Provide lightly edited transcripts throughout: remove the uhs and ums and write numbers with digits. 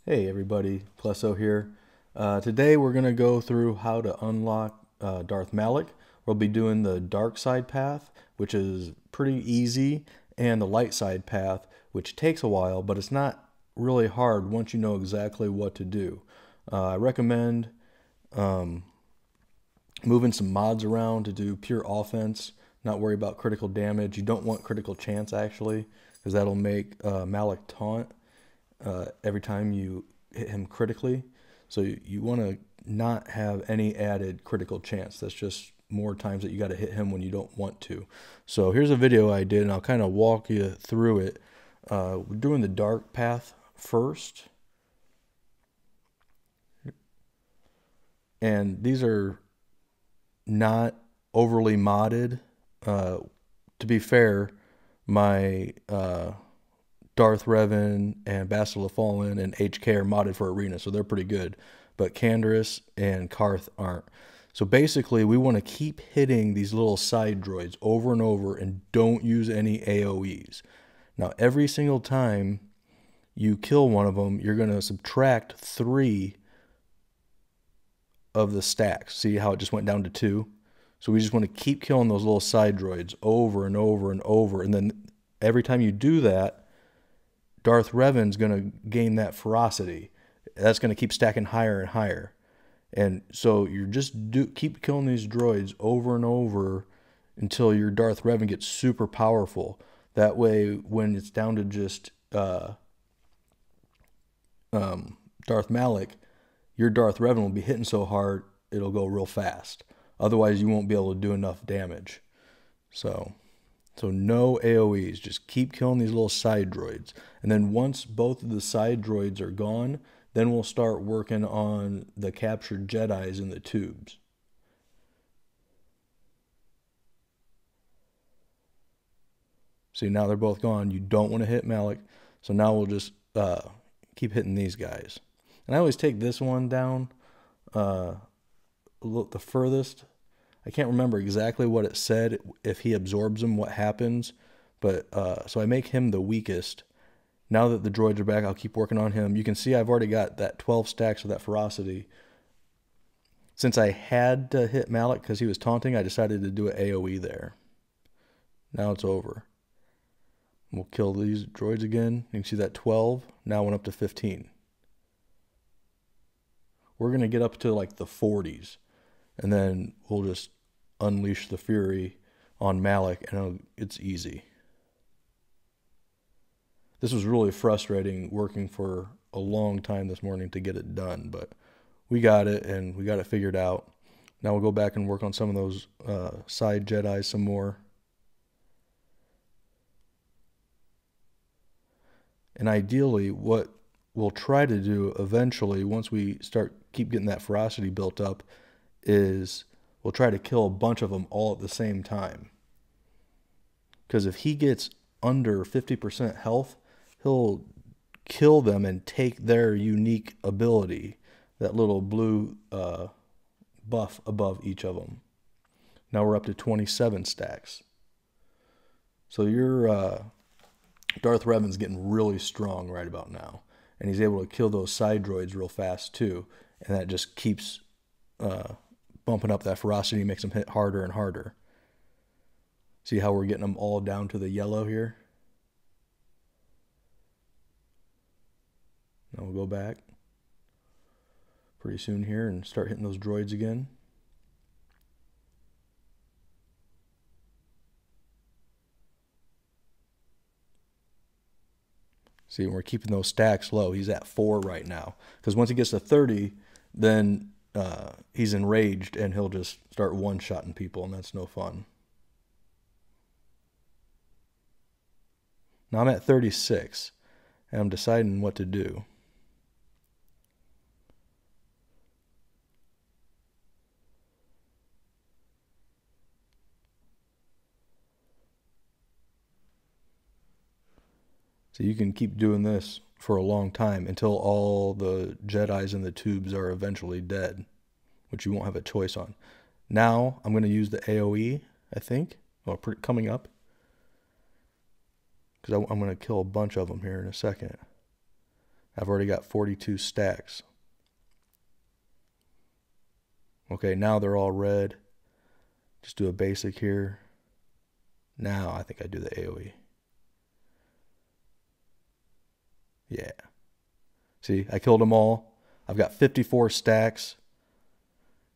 Hey everybody, Plesso here. Today we're going to go through how to unlock Darth Malak. We'll be doing the dark side path, which is pretty easy, and the light side path, which takes a while, but it's not really hard once you know exactly what to do. I recommend moving some mods around to do pure offense, not worry about critical damage. You don't want critical chance actually, because that'll make Malak taunt every time you hit him critically. So you want to not have any added critical chance. That's just more times that you got to hit him when you don't want to. So here's a video I did, and I'll kind of walk you through it. We're doing the dark path first. And these are not overly modded. To be fair, my Darth Revan and Bastila Fallen and HK are modded for Arena, so they're pretty good. But Canderous and Karth aren't. So basically, we want to keep hitting these little side droids over and over and don't use any AoEs. Now, every single time you kill one of them, you're going to subtract 3 of the stacks. See how it just went down to 2? So we just want to keep killing those little side droids over and over and over. And then every time you do that, Darth Revan's going to gain that ferocity. That's going to keep stacking higher and higher. And so you just keep killing these droids over and over until your Darth Revan gets super powerful. That way, when it's down to just Darth Malak, your Darth Revan will be hitting so hard, it'll go real fast. Otherwise, you won't be able to do enough damage. So no AoEs, just keep killing these little side droids. And then once both of the side droids are gone, then we'll start working on the captured Jedis in the tubes. See, now they're both gone. You don't want to hit Malak, so now we'll just keep hitting these guys. And I always take this one down the furthest. I can't remember exactly what it said, if he absorbs them, what happens. But so I make him the weakest. Now that the droids are back, I'll keep working on him. You can see I've already got that 12 stacks of that ferocity. Since I had to hit Malak because he was taunting, I decided to do an AoE there. Now it's over. We'll kill these droids again. You can see that 12 now went up to 15. We're going to get up to like the 40s. And then we'll just unleash the fury on Malak, and it's easy. This was really frustrating working for a long time this morning to get it done, but we got it, and we got it figured out. Now we'll go back and work on some of those side Jedis some more. And ideally, what we'll try to do eventually, once we keep getting that ferocity built up, is we'll try to kill a bunch of them all at the same time. Because if he gets under 50% health, he'll kill them and take their unique ability, that little blue buff above each of them. Now we're up to 27 stacks. So your Darth Revan's getting really strong right about now. And he's able to kill those side droids real fast too. And that just keeps bumping up that ferocity, makes them hit harder and harder. See how we're getting them all down to the yellow here? Now we'll go back pretty soon here and start hitting those droids again. See, we're keeping those stacks low. He's at 4 right now. Because once he gets to 30, then he's enraged and he'll just start one-shotting people, and that's no fun. Now I'm at 36, and I'm deciding what to do. So you can keep doing this for a long time until all the Jedis in the tubes are eventually dead, which you won't have a choice on. Now I'm going to use the AoE, I think, coming up. Because I'm going to kill a bunch of them here in a second. I've already got 42 stacks. Okay, now they're all red. Just do a basic here. Now I think I do the AoE. Yeah. See, I killed them all. I've got 54 stacks.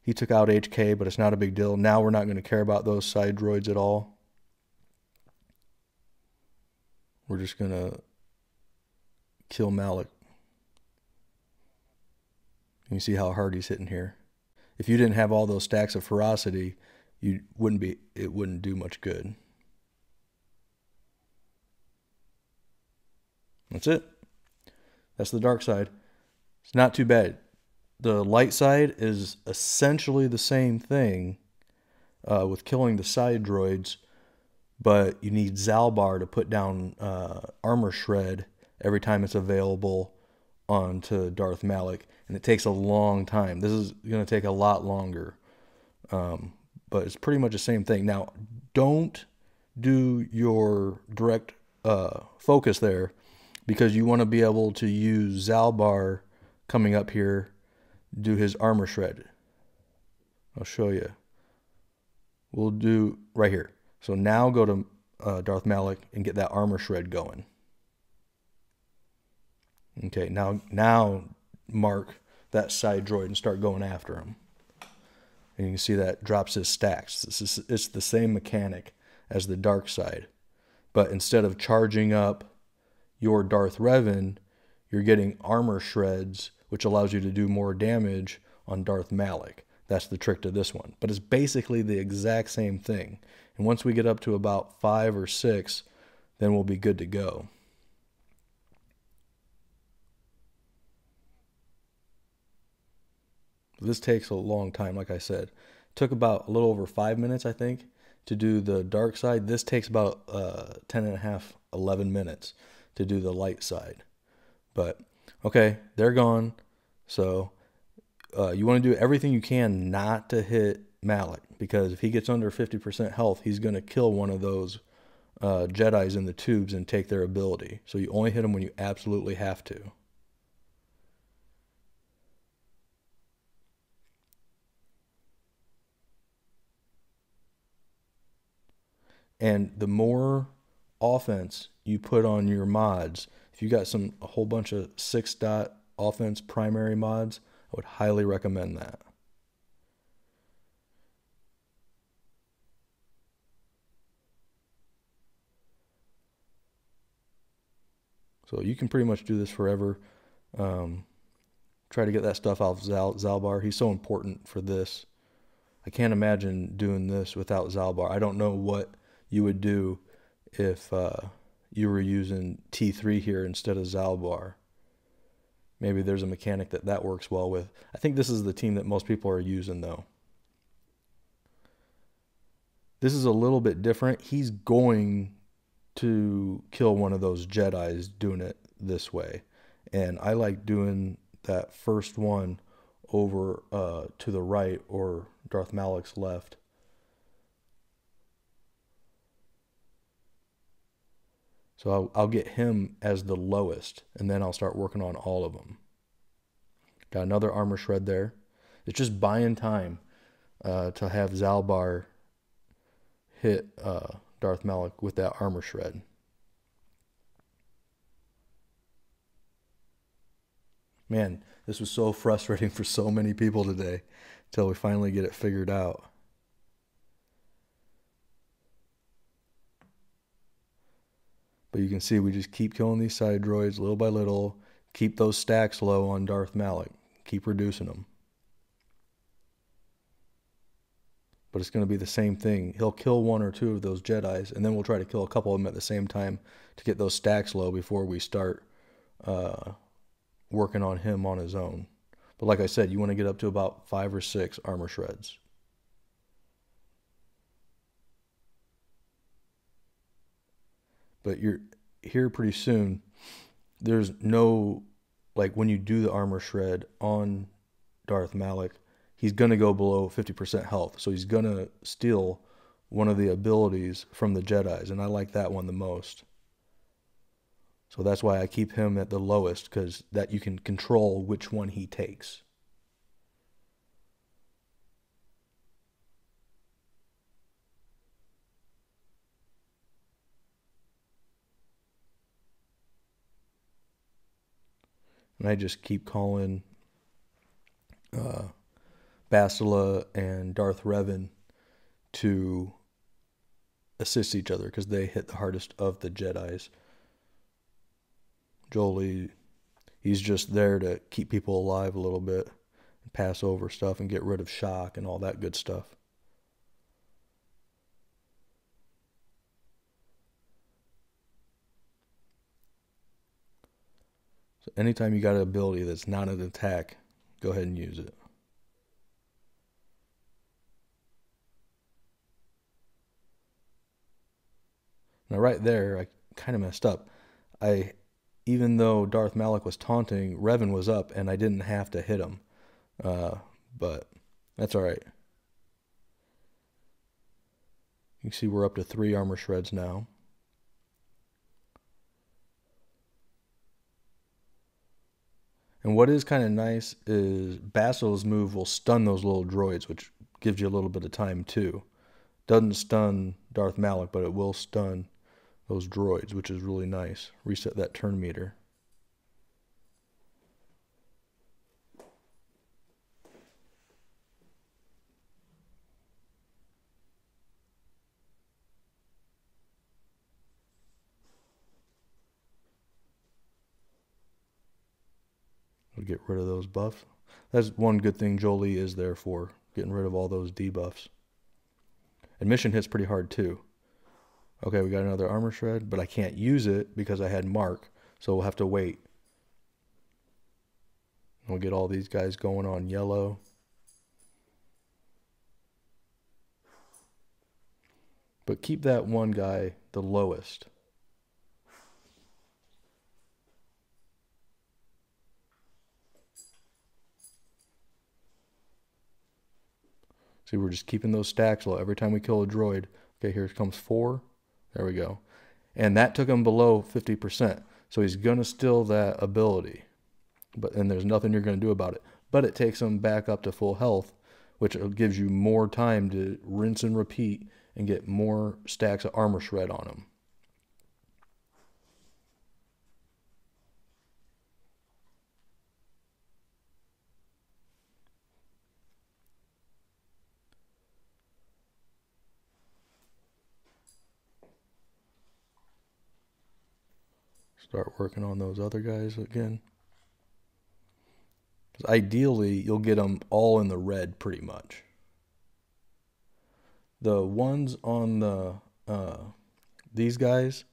He took out HK, but it's not a big deal. Now we're not going to care about those side droids at all. We're just going to kill Malak. You see how hard he's hitting here. If you didn't have all those stacks of ferocity, it wouldn't do much good. That's it. That's the dark side. It's not too bad. The light side is essentially the same thing with killing the side droids, but you need Zalbar to put down armor shred every time it's available onto Darth Malak, and it takes a long time. This is going to take a lot longer, but it's pretty much the same thing. Now, don't do your direct focus there, because you want to be able to use Zalbar coming up here, do his armor shred. I'll show you. We'll do right here. So now go to Darth Malak and get that armor shred going. Okay, now mark that side droid and start going after him. And you can see that drops his stacks. It's the same mechanic as the dark side. But instead of charging up your Darth Revan, you're getting armor shreds, which allows you to do more damage on Darth Malak. That's the trick to this one. But it's basically the exact same thing. And once we get up to about 5 or 6, then we'll be good to go. This takes a long time, like I said. It took about a little over 5 minutes, I think, to do the dark side. This takes about 10 and a half, 11 minutes to do the light side. But, okay, they're gone. So, you want to do everything you can not to hit Malak, because if he gets under 50% health, he's going to kill one of those Jedis in the tubes and take their ability. So you only hit him when you absolutely have to. And the more offense you put on your mods, if you got a whole bunch of 6-dot offense primary mods, I would highly recommend that. So you can pretty much do this forever. Try to get that stuff off Zalbar. He's so important for this. I can't imagine doing this without Zalbar. I don't know what you would do if you were using T3 here instead of Zalbar. Maybe there's a mechanic that works well with. I think this is the team that most people are using, though. This is a little bit different. He's going to kill one of those Jedis doing it this way. And I like doing that first one over to the right, or Darth Malak's left. So I'll get him as the lowest, and then I'll start working on all of them. Got another armor shred there. It's just buying time to have Zalbar hit Darth Malak with that armor shred. Man, this was so frustrating for so many people today until we finally get it figured out. But you can see we just keep killing these side droids little by little. Keep those stacks low on Darth Malak. Keep reducing them. But it's going to be the same thing. He'll kill 1 or 2 of those Jedis, and then we'll try to kill a couple of them at the same time to get those stacks low before we start working on him on his own. But like I said, you want to get up to about 5 or 6 armor shreds. But you're here pretty soon. There's no, like, when you do the armor shred on Darth Malak, he's going to go below 50% health. So he's going to steal one of the abilities from the Jedis, and I like that one the most. So that's why I keep him at the lowest, because that you can control which one he takes. And I just keep calling uh, Bastila and Darth Revan to assist each other because they hit the hardest of the Jedis. Jolie, he's just there to keep people alive a little bit, and pass over stuff and get rid of shock and all that good stuff. So anytime you got an ability that's not an attack, go ahead and use it. Now right there, I kind of messed up. I, even though Darth Malak was taunting, Revan was up, and I didn't have to hit him. Uh, but that's all right. You can see we're up to 3 armor shreds now. And what is kind of nice is Basil's move will stun those little droids, which gives you a little bit of time too. Doesn't stun Darth Malak, but it will stun those droids, which is really nice. Reset that turn meter. We'll get rid of those buffs. That's one good thing Jolie is there for, getting rid of all those debuffs. And mission hits pretty hard too. Okay, we got another armor shred, but I can't use it because I had Mark, so we'll have to wait. We'll get all these guys going on yellow. But keep that one guy the lowest. See, we're just keeping those stacks low. Every time we kill a droid, okay, here comes 4. There we go. And that took him below 50%. So he's going to steal that ability. And there's nothing you're going to do about it. But it takes him back up to full health, which gives you more time to rinse and repeat and get more stacks of armor shred on him. Start working on those other guys again. Ideally, you'll get them all in the red pretty much. The ones on the these guys,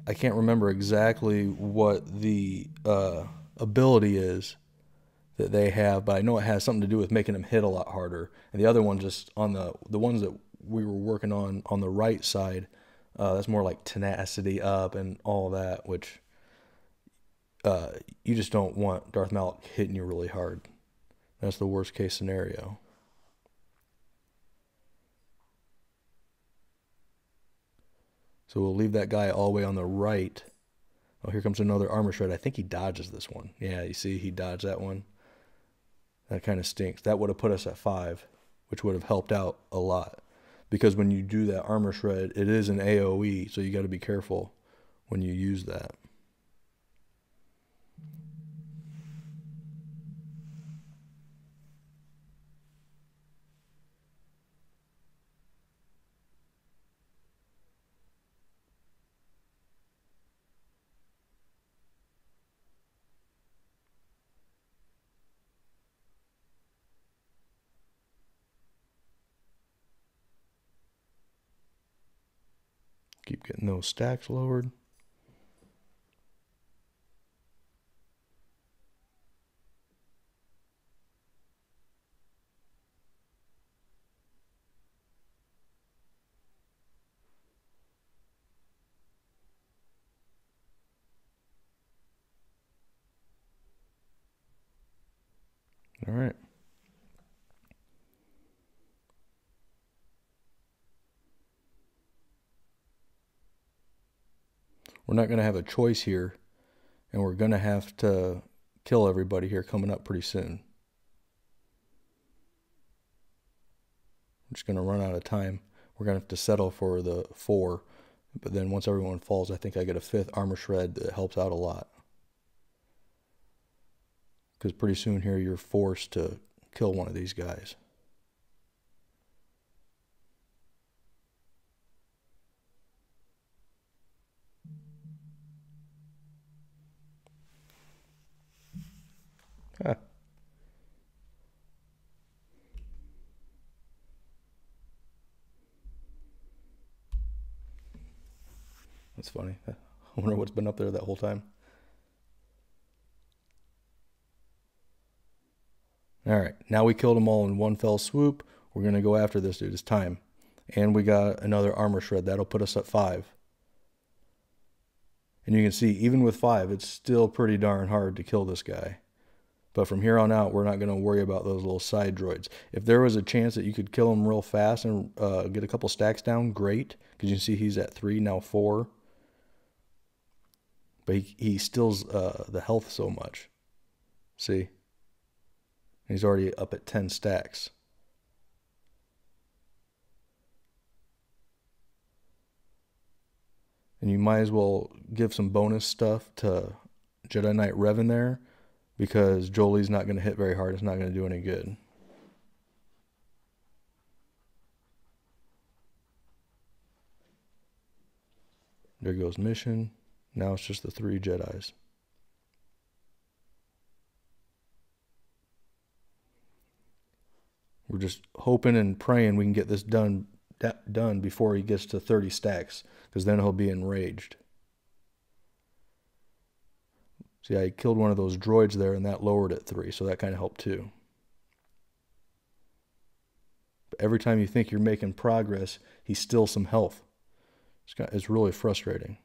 I can't remember exactly what the ability is that they have, but I know it has something to do with making them hit a lot harder. And the other one, just on the ones that we were working on the right side, that's more like tenacity up and all that, which you just don't want Darth Malak hitting you really hard. That's the worst case scenario. So we'll leave that guy all the way on the right. Oh, here comes another armor shred. I think he dodges this one. Yeah, you see, he dodged that one. That kind of stinks. That would have put us at 5, which would have helped out a lot. Because when you do that armor shred, it is an AoE, so you got to be careful when you use that. Keep getting those stacks lowered. All right. We're not going to have a choice here, and we're going to have to kill everybody here coming up pretty soon. I'm just going to run out of time. We're going to have to settle for the 4, but then once everyone falls, I think I get a 5th armor shred that helps out a lot. Because pretty soon here, you're forced to kill one of these guys. Huh. That's funny. I wonder what's been up there that whole time. Alright, now we killed them all in one fell swoop. We're going to go after this dude. It's time. And we got another armor shred. That'll put us at 5. And you can see, even with 5, it's still pretty darn hard to kill this guy. But from here on out, we're not going to worry about those little side droids. If there was a chance that you could kill him real fast and get a couple stacks down, great. Because you can see he's at 3, now 4. But he steals the health so much. See? He's already up at 10 stacks. And you might as well give some bonus stuff to Jedi Knight Revan there, because Jolie's not going to hit very hard. It's not going to do any good. There goes mission. Now it's just the 3 Jedis. We're just hoping and praying we can get this done before he gets to 30 stacks, because then he'll be enraged. See, I killed one of those droids there, and that lowered it 3, so that kind of helped too. But every time you think you're making progress, he steals some health. It's really frustrating.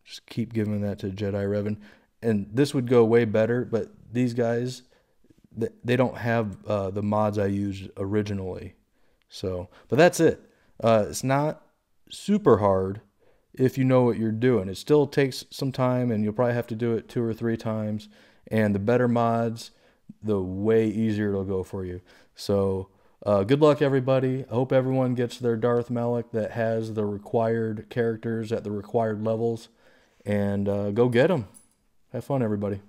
Just keep giving that to Jedi Revan. And this would go way better, but these guys, they don't have the mods I used originally. So, but that's it. It's not super hard if you know what you're doing. It still takes some time, and you'll probably have to do it 2 or 3 times. And the better mods, the way easier it'll go for you. So, good luck, everybody. I hope everyone gets their Darth Malak that has the required characters at the required levels. And go get them. Have fun, everybody.